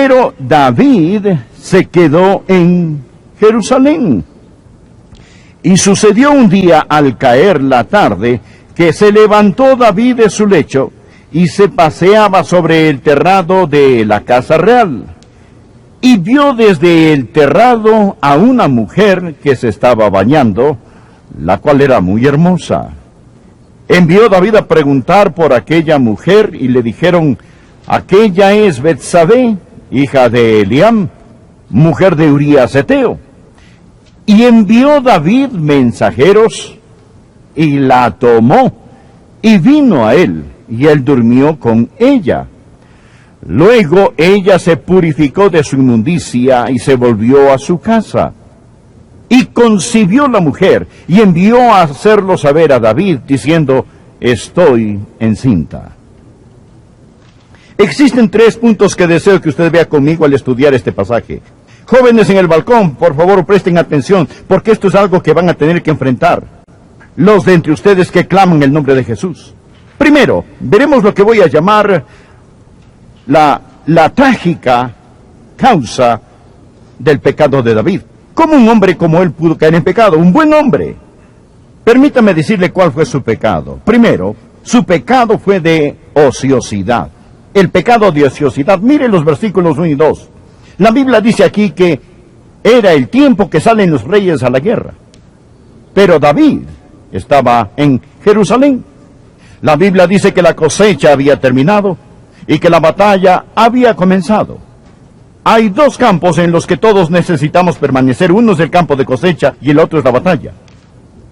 Pero David se quedó en Jerusalén. Y sucedió un día al caer la tarde que se levantó David de su lecho y se paseaba sobre el terrado de la casa real. Y vio desde el terrado a una mujer que se estaba bañando, la cual era muy hermosa. Envió David a preguntar por aquella mujer y le dijeron: aquella es Betsabé, hija de Eliam, mujer de Urías Heteo. Y envió David mensajeros y la tomó y vino a él, y él durmió con ella. Luego ella se purificó de su inmundicia y se volvió a su casa. Y concibió la mujer y envió a hacerlo saber a David, diciendo: estoy encinta. Existen 3 puntos que deseo que usted vea conmigo al estudiar este pasaje. Jóvenes en el balcón, por favor presten atención, porque esto es algo que van a tener que enfrentar los de entre ustedes que claman el nombre de Jesús. Primero, veremos lo que voy a llamar la trágica causa del pecado de David. ¿Cómo un hombre como él pudo caer en pecado? Un buen hombre. Permítame decirle cuál fue su pecado. Primero, su pecado fue de ociosidad. El pecado de ociosidad. Mire los versículos 1 y 2. La Biblia dice aquí que era el tiempo que salen los reyes a la guerra. Pero David estaba en Jerusalén. La Biblia dice que la cosecha había terminado y que la batalla había comenzado. Hay 2 campos en los que todos necesitamos permanecer. Uno es el campo de cosecha y el otro es la batalla.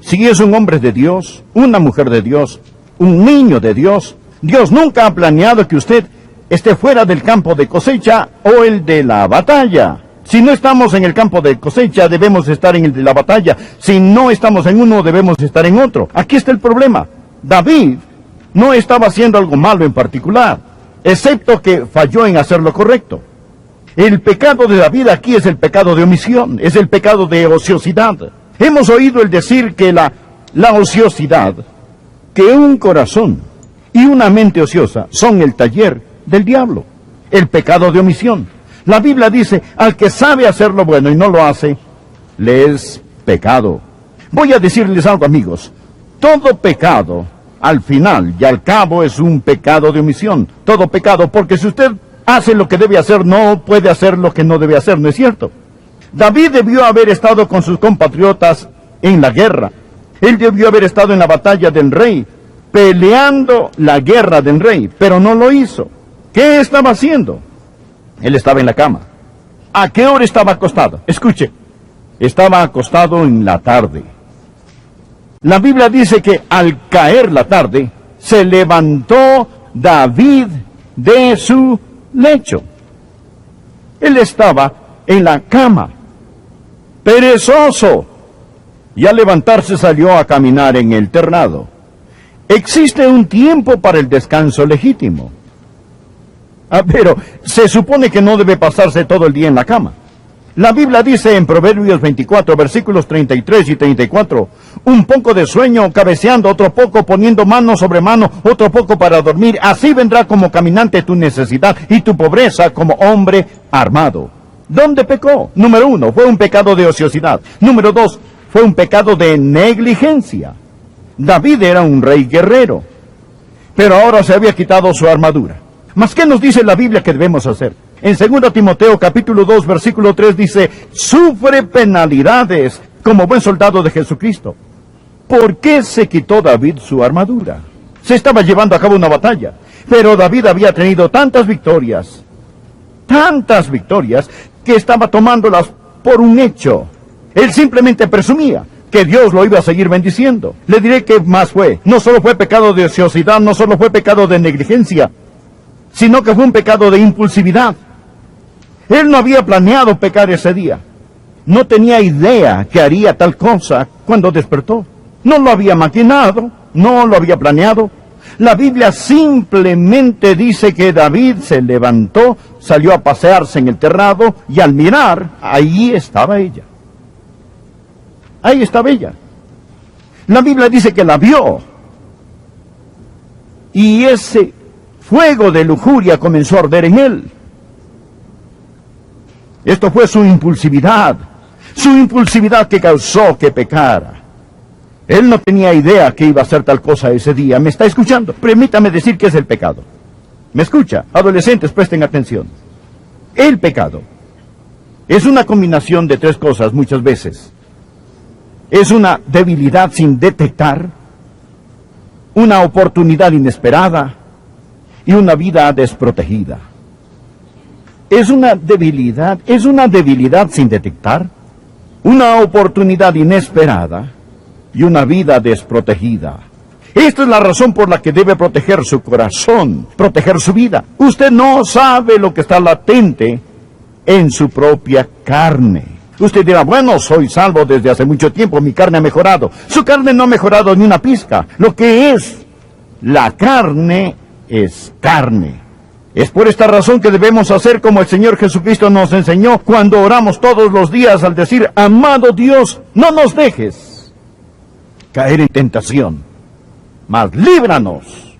Si es un hombre de Dios, una mujer de Dios, un niño de Dios, Dios nunca ha planeado que usted esté fuera del campo de cosecha o el de la batalla. Si no estamos en el campo de cosecha, debemos estar en el de la batalla. Si no estamos en uno, debemos estar en otro. Aquí está el problema. David no estaba haciendo algo malo en particular, excepto que falló en hacer lo correcto. El pecado de David aquí es el pecado de omisión, es el pecado de ociosidad. Hemos oído el decir que la ociosidad, que un corazón y una mente ociosa son el taller del diablo, el pecado de omisión. La Biblia dice: al que sabe hacer lo bueno y no lo hace, le es pecado. Voy a decirles algo, amigos. Todo pecado, al final y al cabo, es un pecado de omisión. Todo pecado, porque si usted hace lo que debe hacer, no puede hacer lo que no debe hacer, ¿no es cierto? David debió haber estado con sus compatriotas en la guerra. Él debió haber estado en la batalla del rey, peleando la guerra del rey, pero no lo hizo. ¿Qué estaba haciendo? Él estaba en la cama. ¿A qué hora estaba acostado? Escuche, estaba acostado en la tarde. La Biblia dice que al caer la tarde, se levantó David de su lecho. Él estaba en la cama, perezoso, y al levantarse salió a caminar en el terrado. Existe un tiempo para el descanso legítimo. Pero se supone que no debe pasarse todo el día en la cama. La Biblia dice en Proverbios 24, versículos 33 y 34, un poco de sueño cabeceando, otro poco poniendo mano sobre mano, otro poco para dormir. Así vendrá como caminante tu necesidad y tu pobreza como hombre armado. ¿Dónde pecó? Número 1, fue un pecado de ociosidad. Número 2, fue un pecado de negligencia. David era un rey guerrero, pero ahora se había quitado su armadura. ¿Mas qué nos dice la Biblia que debemos hacer? En 2 Timoteo capítulo 2 versículo 3 dice: sufre penalidades como buen soldado de Jesucristo. ¿Por qué se quitó David su armadura? Se estaba llevando a cabo una batalla, pero David había tenido tantas victorias, que estaba tomándolas por un hecho. Él simplemente presumía que Dios lo iba a seguir bendiciendo. Le diré que más fue. No solo fue pecado de ociosidad, no solo fue pecado de negligencia, sino que fue un pecado de impulsividad. Él no había planeado pecar ese día. No tenía idea que haría tal cosa cuando despertó. No lo había maquinado, no lo había planeado. La Biblia simplemente dice que David se levantó, salió a pasearse en el terrado, y al mirar, ahí estaba ella. Ahí estaba ella. La Biblia dice que la vio. Y ese fuego de lujuria comenzó a arder en él. Esto fue su impulsividad que causó que pecara. Él no tenía idea que iba a hacer tal cosa ese día. ¿Me está escuchando? Permítame decir qué es el pecado. ¿Me escucha? Adolescentes, presten atención. El pecado es una combinación de tres cosas muchas veces. Es una debilidad sin detectar, una oportunidad inesperada y una vida desprotegida. Es una debilidad sin detectar, una oportunidad inesperada y una vida desprotegida. Esta es la razón por la que debe proteger su corazón, proteger su vida. Usted no sabe lo que está latente en su propia carne. Usted dirá, bueno, soy salvo desde hace mucho tiempo, mi carne ha mejorado. Su carne no ha mejorado ni una pizca. Lo que es la carne es carne. Es por esta razón que debemos hacer como el Señor Jesucristo nos enseñó cuando oramos todos los días al decir, amado Dios, no nos dejes caer en tentación, mas líbranos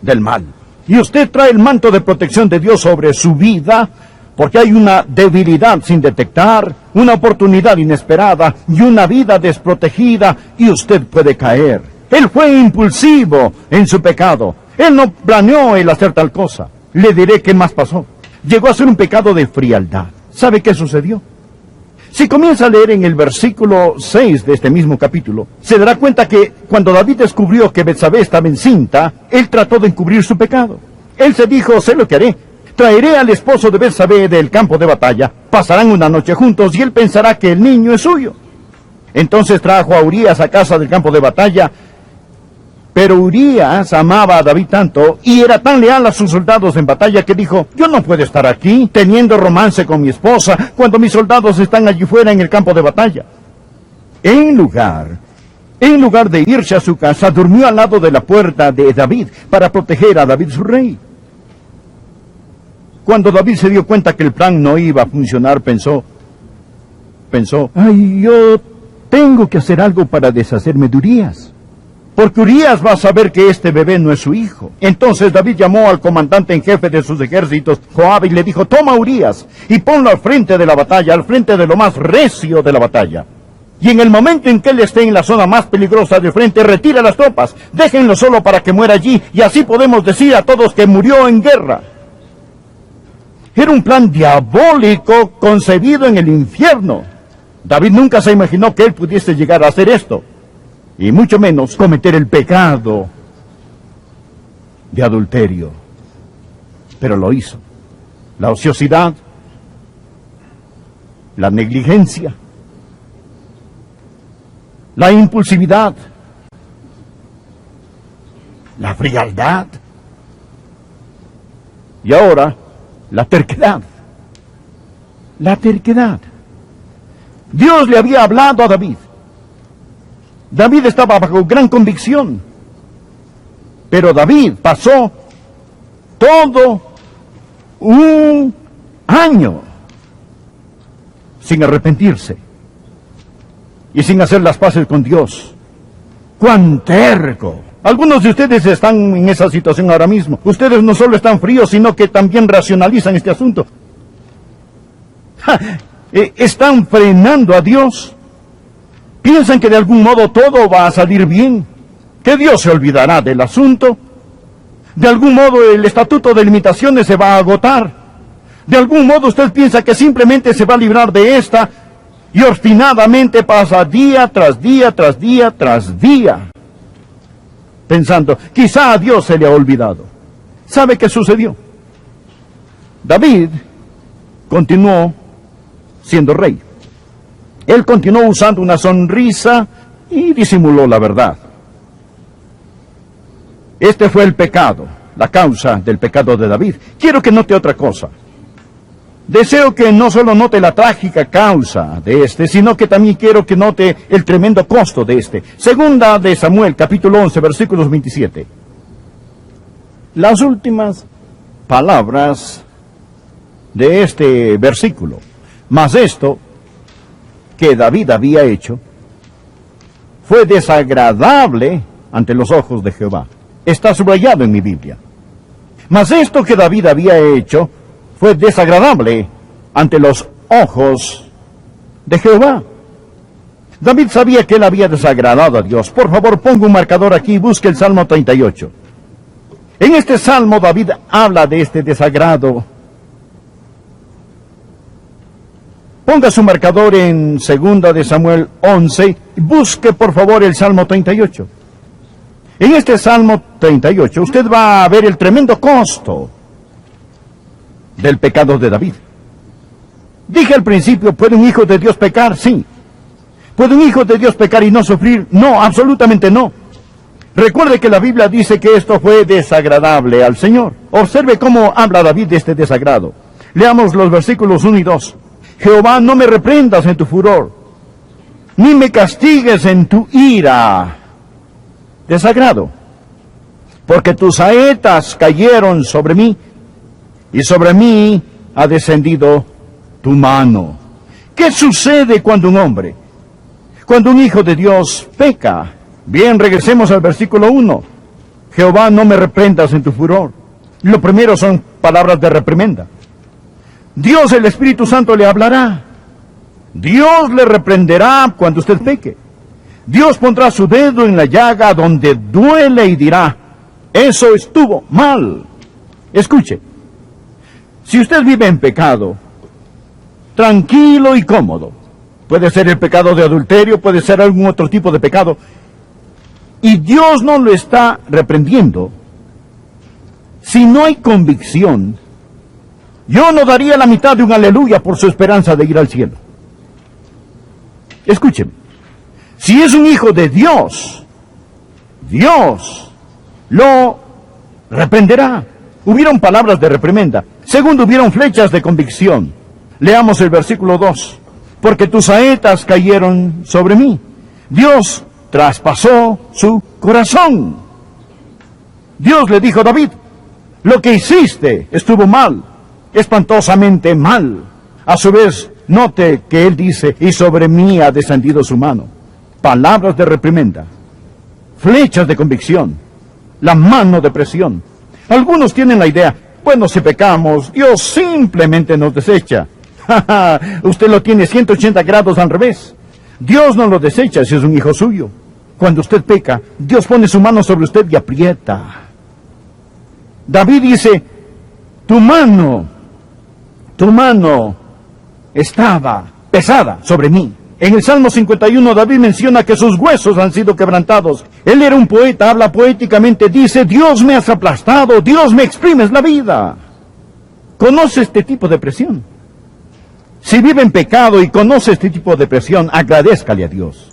del mal. Y usted trae el manto de protección de Dios sobre su vida, porque hay una debilidad sin detectar, una oportunidad inesperada y una vida desprotegida, y usted puede caer. Él fue impulsivo en su pecado. Él no planeó el hacer tal cosa. Le diré qué más pasó. Llegó a ser un pecado de frialdad. ¿Sabe qué sucedió? Si comienza a leer en el versículo 6 de este mismo capítulo, se dará cuenta que cuando David descubrió que Betsabé estaba encinta, él trató de encubrir su pecado. Él se dijo, sé lo que haré. Traeré al esposo de Betsabé del campo de batalla, pasarán una noche juntos y él pensará que el niño es suyo. Entonces trajo a Urías a casa del campo de batalla, pero Urías amaba a David tanto y era tan leal a sus soldados en batalla que dijo, yo no puedo estar aquí teniendo romance con mi esposa cuando mis soldados están allí fuera en el campo de batalla. En lugar de irse a su casa, durmió al lado de la puerta de David para proteger a David su rey. Cuando David se dio cuenta que el plan no iba a funcionar, pensó, ay, yo tengo que hacer algo para deshacerme de Urías, porque Urías va a saber que este bebé no es su hijo. Entonces David llamó al comandante en jefe de sus ejércitos, Joab, y le dijo, toma a Urías y ponlo al frente de la batalla, al frente de lo más recio de la batalla. Y en el momento en que él esté en la zona más peligrosa de frente, retira las tropas, déjenlo solo para que muera allí, y así podemos decir a todos que murió en guerra. Era un plan diabólico concebido en el infierno. David nunca se imaginó que él pudiese llegar a hacer esto, y mucho menos cometer el pecado de adulterio. Pero lo hizo. La ociosidad, la negligencia, la impulsividad, la frialdad, y ahora la terquedad. La terquedad. Dios le había hablado a David. David estaba bajo gran convicción. Pero David pasó todo un año sin arrepentirse y sin hacer las paces con Dios. ¡Cuán terco! Algunos de ustedes están en esa situación ahora mismo. Ustedes no solo están fríos, sino que también racionalizan este asunto. Están frenando a Dios. Piensan que de algún modo todo va a salir bien, que Dios se olvidará del asunto. De algún modo el estatuto de limitaciones se va a agotar. De algún modo usted piensa que simplemente se va a librar de esta, y obstinadamente pasa día tras día tras día tras día, pensando, quizá a Dios se le ha olvidado. ¿Sabe qué sucedió? David continuó siendo rey. Él continuó usando una sonrisa y disimuló la verdad. Este fue el pecado, la causa del pecado de David. Quiero que note otra cosa. Deseo que no solo note la trágica causa de este, sino que también quiero que note el tremendo costo de este. Segunda de Samuel, capítulo 11, versículos 27. Las últimas palabras de este versículo. Mas esto que David había hecho fue desagradable ante los ojos de Jehová. Está subrayado en mi Biblia. Mas esto que David había hecho fue desagradable ante los ojos de Jehová. David sabía que él había desagradado a Dios. Por favor, ponga un marcador aquí y busque el Salmo 38. En este Salmo David habla de este desagrado. Ponga su marcador en 2 de Samuel 11 y busque por favor el Salmo 38. En este Salmo 38 usted va a ver el tremendo costo del pecado de David. Dije al principio, ¿puede un hijo de Dios pecar? Sí. ¿Puede un hijo de Dios pecar y no sufrir? No, absolutamente no. Recuerde que la Biblia dice que esto fue desagradable al Señor. Observe cómo habla David de este desagrado. Leamos los versículos 1 y 2. Jehová, no me reprendas en tu furor, ni me castigues en tu ira. Desagrado. Porque tus saetas cayeron sobre mí, y sobre mí ha descendido tu mano. ¿Qué sucede cuando un hombre, cuando un hijo de Dios peca? Bien, regresemos al versículo 1. Jehová, no me reprendas en tu furor. Lo primero son palabras de reprimenda. Dios, el Espíritu Santo, le hablará. Dios le reprenderá cuando usted peque. Dios pondrá su dedo en la llaga donde duele y dirá, eso estuvo mal. Escuche, si usted vive en pecado, tranquilo y cómodo, puede ser el pecado de adulterio, puede ser algún otro tipo de pecado, y Dios no lo está reprendiendo, si no hay convicción, yo no daría la mitad de un aleluya por su esperanza de ir al cielo. Escúcheme, si es un hijo de Dios, Dios lo reprenderá. Hubieron palabras de reprimenda. Segundo, hubieron flechas de convicción. Leamos el versículo 2. Porque tus saetas cayeron sobre mí. Dios traspasó su corazón. Dios le dijo a David, lo que hiciste estuvo mal, espantosamente mal. A su vez, note que él dice, y sobre mí ha descendido su mano. Palabras de reprimenda, flechas de convicción, la mano de presión. Algunos tienen la idea, bueno, si pecamos, Dios simplemente nos desecha. Usted lo tiene 180 grados al revés. Dios no lo desecha si es un hijo suyo. Cuando usted peca, Dios pone su mano sobre usted y aprieta. David dice, tu mano estaba pesada sobre mí. En el Salmo 51 David menciona que sus huesos han sido quebrantados. Él era un poeta, habla poéticamente, dice, Dios me has aplastado, Dios me exprimes la vida. ¿Conoce este tipo de presión? Si vive en pecado y conoce este tipo de presión, agradézcale a Dios.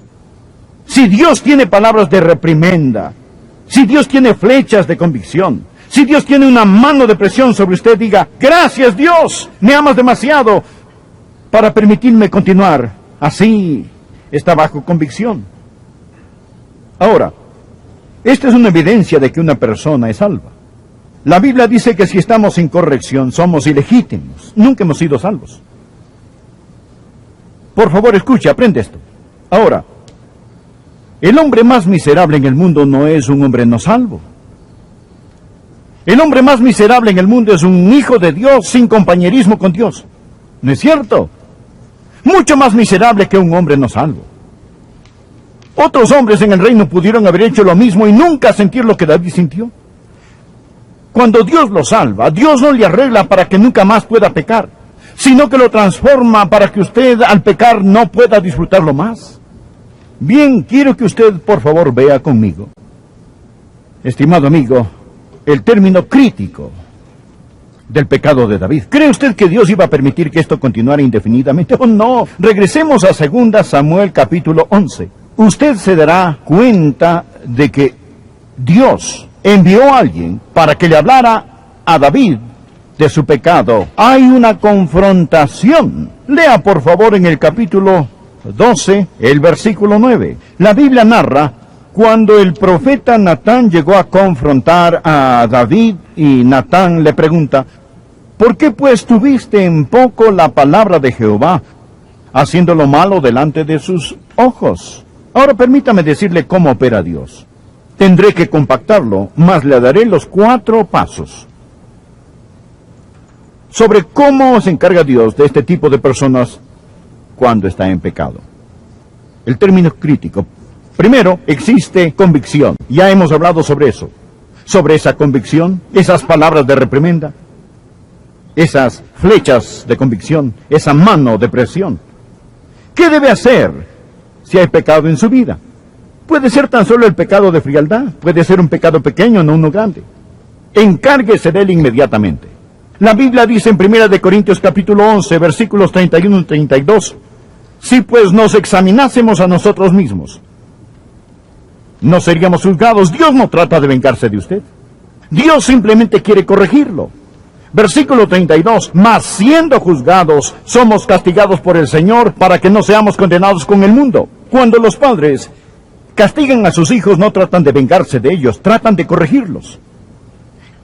Si Dios tiene palabras de reprimenda, si Dios tiene flechas de convicción, si Dios tiene una mano de presión sobre usted, diga, gracias Dios, me amas demasiado para permitirme continuar. Así está bajo convicción. Ahora, esta es una evidencia de que una persona es salva. La Biblia dice que si estamos sin corrección, somos ilegítimos. Nunca hemos sido salvos. Por favor, escuche, aprende esto. Ahora, el hombre más miserable en el mundo no es un hombre no salvo. El hombre más miserable en el mundo es un hijo de Dios sin compañerismo con Dios. ¿No es cierto? Mucho más miserable que un hombre no salvo. Otros hombres en el reino pudieron haber hecho lo mismo y nunca sentir lo que David sintió. Cuando Dios lo salva, Dios no le arregla para que nunca más pueda pecar, sino que lo transforma para que usted al pecar no pueda disfrutarlo más. Bien, quiero que usted por favor vea conmigo, estimado amigo, el término crítico del pecado de David. ¿Cree usted que Dios iba a permitir que esto continuara indefinidamente? Oh, no. Regresemos a 2 Samuel capítulo 11. Usted se dará cuenta de que Dios envió a alguien para que le hablara a David de su pecado. Hay una confrontación. Lea por favor en el capítulo 12, el versículo 9. La Biblia narra cuando el profeta Natán llegó a confrontar a David y Natán le pregunta, ¿por qué pues tuviste en poco la palabra de Jehová, haciendo lo malo delante de sus ojos? Ahora permítame decirle cómo opera Dios. Tendré que compactarlo, mas le daré los 4 pasos. sobre cómo se encarga Dios de este tipo de personas cuando está en pecado. El término crítico. Primero, existe convicción. Ya hemos hablado sobre eso. Sobre esa convicción, esas palabras de reprimenda, esas flechas de convicción, esa mano de presión. ¿Qué debe hacer si hay pecado en su vida? Puede ser tan solo el pecado de frialdad, puede ser un pecado pequeño, no uno grande. Encárguese de él inmediatamente. La Biblia dice en 1 de Corintios capítulo 11, versículos 31 y 32, si pues nos examinásemos a nosotros mismos, no seríamos juzgados. Dios no trata de vengarse de usted. Dios simplemente quiere corregirlo. Versículo 32, mas siendo juzgados, somos castigados por el Señor para que no seamos condenados con el mundo. Cuando los padres castigan a sus hijos, no tratan de vengarse de ellos, tratan de corregirlos.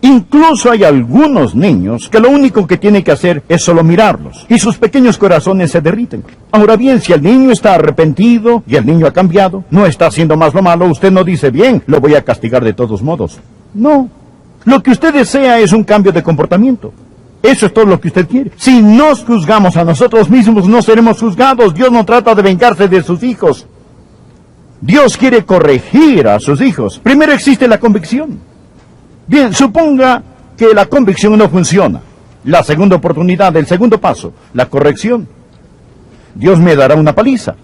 Incluso hay algunos niños que lo único que tienen que hacer es solo mirarlos, y sus pequeños corazones se derriten. Ahora bien, si el niño está arrepentido y el niño ha cambiado, no está haciendo más lo malo, usted no dice, bien, lo voy a castigar de todos modos. No. Lo que usted desea es un cambio de comportamiento. Eso es todo lo que usted quiere. Si nos juzgamos a nosotros mismos, no seremos juzgados. Dios no trata de vengarse de sus hijos. Dios quiere corregir a sus hijos. Primero existe la convicción. Bien, suponga que la convicción no funciona. La segunda oportunidad, el segundo paso, la corrección. Dios me dará una paliza.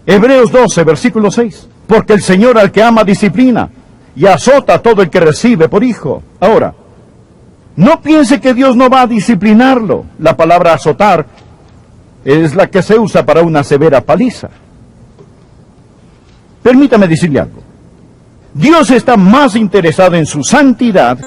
Hebreos 12, versículo 6. Porque el Señor al que ama disciplina y azota a todo el que recibe por hijo. Ahora, no piense que Dios no va a disciplinarlo. La palabra azotar es la que se usa para una severa paliza. Permítame decirle algo. Dios está más interesado en su santidad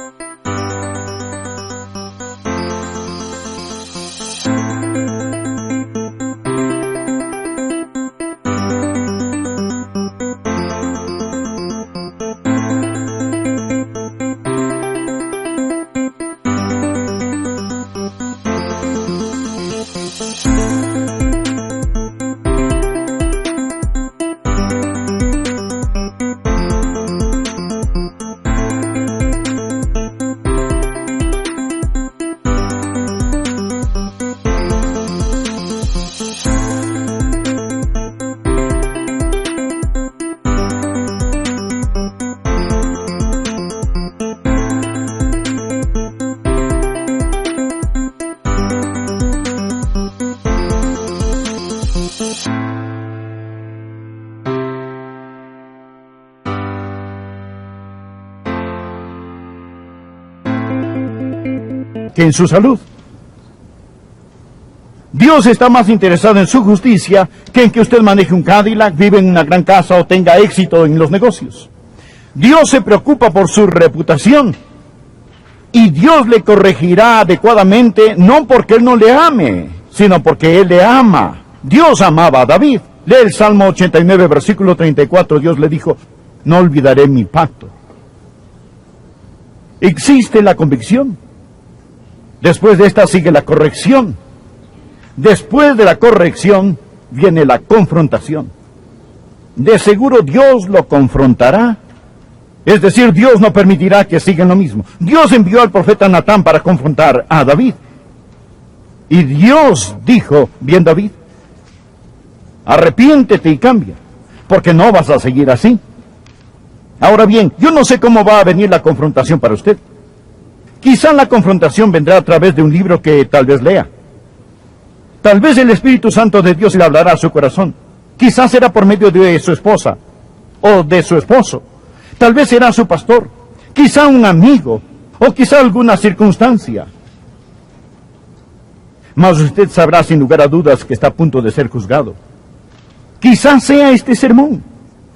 que en su salud. Dios está más interesado en su justicia que en que usted maneje un Cadillac, vive en una gran casa o tenga éxito en los negocios. Dios se preocupa por su reputación. Y Dios le corregirá adecuadamente, no porque Él no le ame, sino porque Él le ama. Dios amaba a David. Lee el Salmo 89, versículo 34. Dios le dijo, no olvidaré mi pacto. Existe la convicción. Después de esta sigue la corrección. Después de la corrección viene la confrontación. De seguro Dios lo confrontará. Es decir, Dios no permitirá que sigan lo mismo. Dios envió al profeta Natán para confrontar a David. Y Dios dijo, bien David, arrepiéntete y cambia, porque no vas a seguir así. Ahora bien, yo no sé cómo va a venir la confrontación para usted. Quizá la confrontación vendrá a través de un libro que tal vez lea. Tal vez el Espíritu Santo de Dios le hablará a su corazón. Quizás será por medio de su esposa o de su esposo. Tal vez será su pastor, quizá un amigo o quizá alguna circunstancia. Mas usted sabrá sin lugar a dudas que está a punto de ser juzgado. Quizás sea este sermón.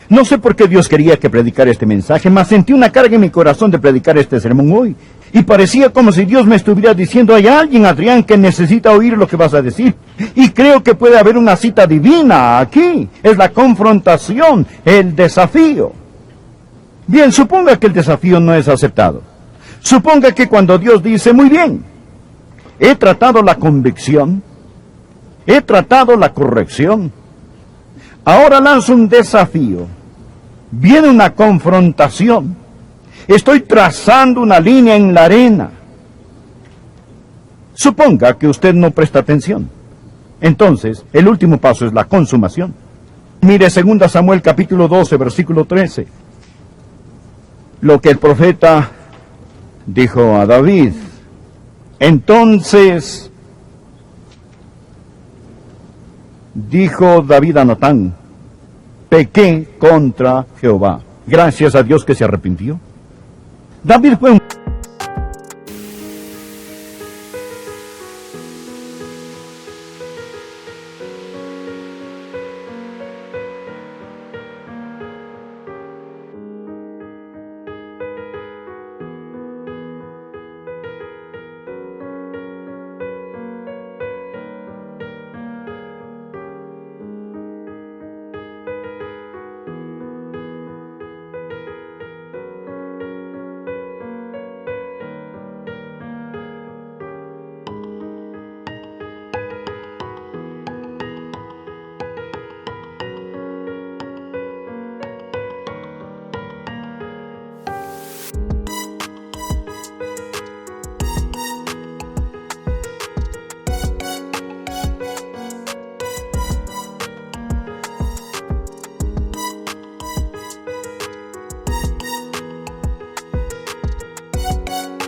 No sé por qué Dios quería que predicara este mensaje, mas sentí una carga en mi corazón de predicar este sermón hoy. Y parecía como si Dios me estuviera diciendo, hay alguien, Adrián, que necesita oír lo que vas a decir. Y creo que puede haber una cita divina aquí. Es la confrontación, el desafío. Bien, suponga que el desafío no es aceptado. Suponga que cuando Dios dice, muy bien, he tratado la convicción, he tratado la corrección, ahora lanzo un desafío. Viene una confrontación. Estoy trazando una línea en la arena. Suponga que usted no presta atención. Entonces, el último paso es la consumación. Mire 2 Samuel capítulo 12, versículo 13. Lo que el profeta dijo a David. Entonces, dijo David a Natán, pequé contra Jehová. Gracias a Dios que se arrepintió. David fue un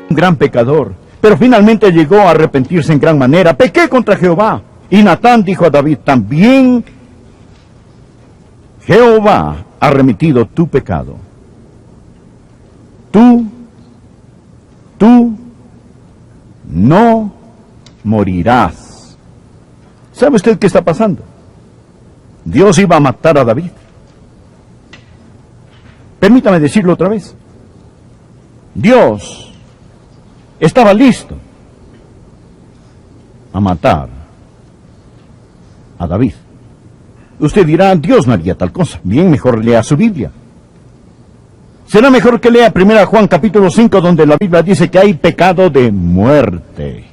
gran pecador, pero finalmente llegó a arrepentirse en gran manera. Pequé contra Jehová. Y Natán dijo a David, también Jehová ha remitido tu pecado. Tú no morirás. ¿Sabe usted qué está pasando? Dios iba a matar a David. Permítame decirlo otra vez. Dios estaba listo a matar a David. Usted dirá, Dios no haría tal cosa. Bien, mejor lea su Biblia. Será mejor que lea 1 Juan capítulo 5, donde la Biblia dice que hay pecado de muerte.